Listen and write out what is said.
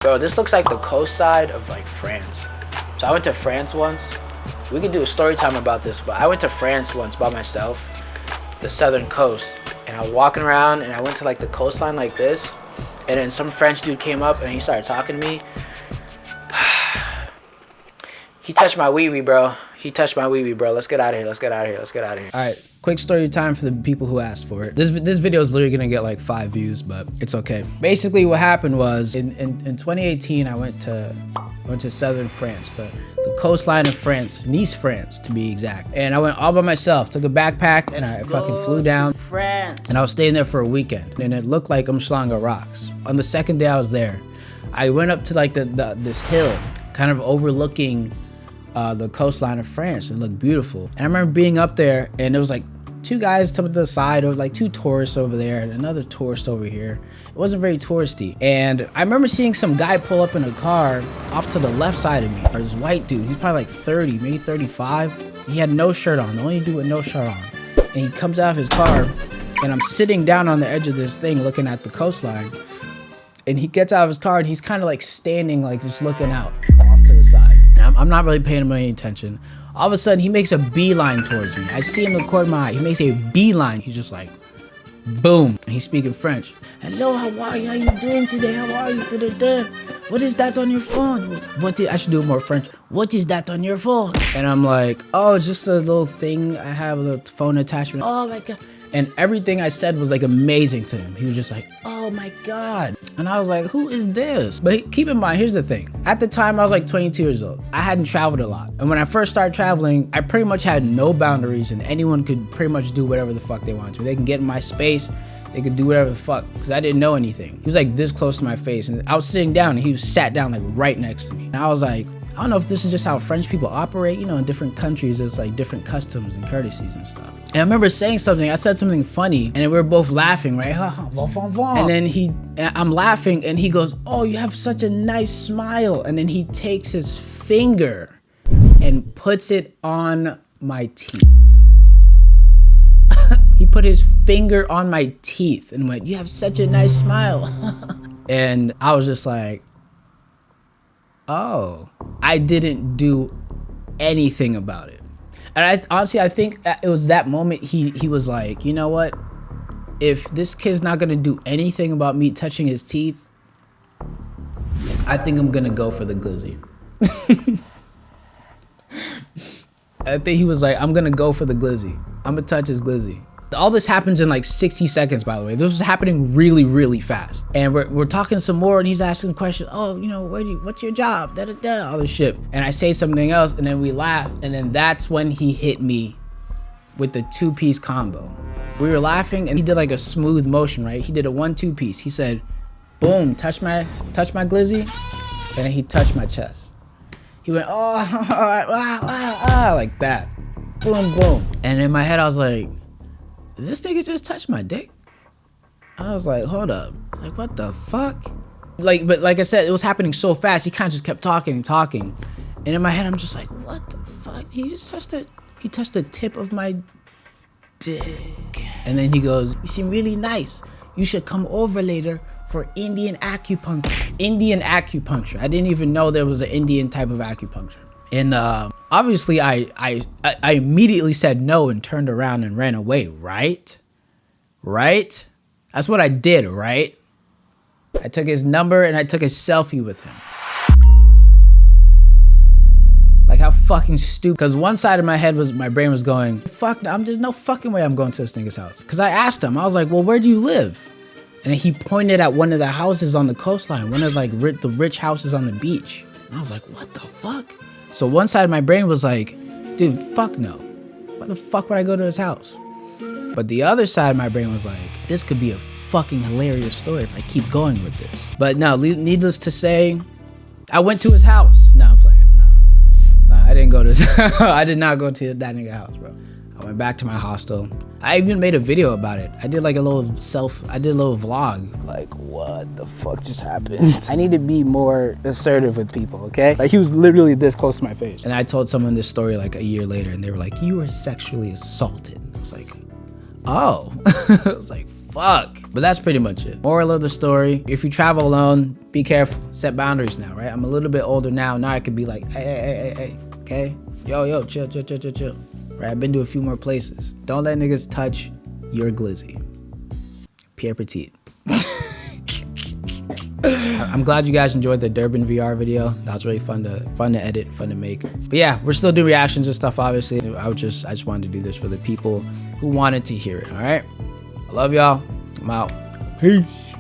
Bro, this looks like the coast side of like France. So I went to France once. We could do a story time about this, but I went to France once by myself, the southern coast, and I was walking around and I went to like the coastline like this, and then some French dude came up and he started talking to me. He touched my weewee, bro. He touched my weewee, bro. Let's get out of here. Let's get out of here. Let's get out of here. All right, quick story time for the people who asked for it. This video is literally gonna get like 5 views, but it's okay. Basically, what happened was in 2018, I went to southern France, the coastline of France, Nice, France, to be exact. And I went all by myself. Took a backpack and I fucking flew down France. And I was staying there for a weekend, and it looked like Umhlanga Rocks. On the second day I was there, I went up to like this hill, kind of overlooking the coastline of France. It looked beautiful. And I remember being up there and there was like 2 guys to the side, or like 2 tourists over there and another tourist over here. It wasn't very touristy. And I remember seeing some guy pull up in a car off to the left side of me. Or this white dude, he's probably like 30, maybe 35. He had no shirt on, the only dude with no shirt on. And he comes out of his car and I'm sitting down on the edge of this thing looking at the coastline. And he gets out of his car and he's kind of like standing, like just looking out off to the side. And I'm not really paying him any attention. All of a sudden, he makes a beeline towards me. I see him in the corner of my eye. He makes a beeline. He's just like, boom. And he's speaking French. Hello, how are you? How you doing today? How are you? Da-da-da. What is that on your phone? I should do more French. What is that on your phone? And I'm like, oh, it's just a little thing I have, a little phone attachment. Oh my God. And everything I said was like amazing to him. He was just like, oh my God. And I was like, who is this? But keep in mind, here's the thing. At the time, I was like 22 years old. I hadn't traveled a lot. And when I first started traveling, I pretty much had no boundaries and anyone could pretty much do whatever the fuck they wanted to. They can get in my space. They could do whatever the fuck, because I didn't know anything. He was like this close to my face, and I was sitting down and he was sat down like right next to me. And I was like, I don't know if this is just how French people operate. You know, in different countries, it's like different customs and courtesies and stuff. And I remember saying something, I said something funny, and then we were both laughing, right? And then I'm laughing, and he goes, oh, you have such a nice smile. And then he takes his finger and puts it on my teeth. He put his finger on my teeth and went, you have such a nice smile. And I was just like, oh, I didn't do anything about it. And honestly, I think it was that moment he was like, you know what? If this kid's not gonna do anything about me touching his teeth, I think I'm gonna go for the glizzy. I think he was like, I'm gonna go for the glizzy. I'm gonna touch his glizzy. All this happens in like 60 seconds, by the way. This was happening really, really fast. And we're talking some more, and he's asking questions. Oh, you know, what's your job? Da-da-da, all this shit. And I say something else, and then we laugh. And then that's when he hit me with the 2-piece combo. We were laughing, and he did like a smooth motion, right? He did a 1-2 piece. He said, boom, touch my glizzy. And then he touched my chest. He went, oh, like that. Boom, boom. And in my head, I was like, did this nigga just touch my dick? I was like, hold up. I was like, what the fuck? But like I said, it was happening so fast, he kind of just kept talking and talking. And in my head, I'm just like, what the fuck? He just touched it. He touched the tip of my dick. And then he goes, you seem really nice. You should come over later for Indian acupuncture. Indian acupuncture. I didn't even know there was an Indian type of acupuncture. And obviously, I immediately said no and turned around and ran away, right? Right? That's what I did, right? I took his number and I took a selfie with him. Like, how fucking stupid. Because one side of my brain was going, fuck, there's no fucking way I'm going to this nigga's house. Because I asked him, I was like, well, where do you live? And he pointed at one of the houses on the coastline, one of like the rich houses on the beach. And I was like, what the fuck? So one side of my brain was like, dude, fuck no. Why the fuck would I go to his house? But the other side of my brain was like, this could be a fucking hilarious story if I keep going with this. But no, needless to say, I went to his house. No, I'm playing. No, I didn't go to I did not go to that nigga house, bro. I went back to my hostel. I even made a video about it. I did like a little vlog. Like, what the fuck just happened? I need to be more assertive with people, okay? Like, he was literally this close to my face. And I told someone this story like a year later, and they were like, you were sexually assaulted. I was like, oh. I was like, fuck? But that's pretty much it. Moral of the story, if you travel alone, be careful. Set boundaries now, right? I'm a little bit older now. Now I could be like, hey, okay? Yo, chill. Right, I've been to a few more places. Don't let niggas touch your glizzy. Pierre Petit. I'm glad you guys enjoyed the Durban VR video. That was really fun to edit, fun to make. But yeah, we're still doing reactions and stuff, obviously. I just wanted to do this for the people who wanted to hear it, all right? I love y'all. I'm out. Peace.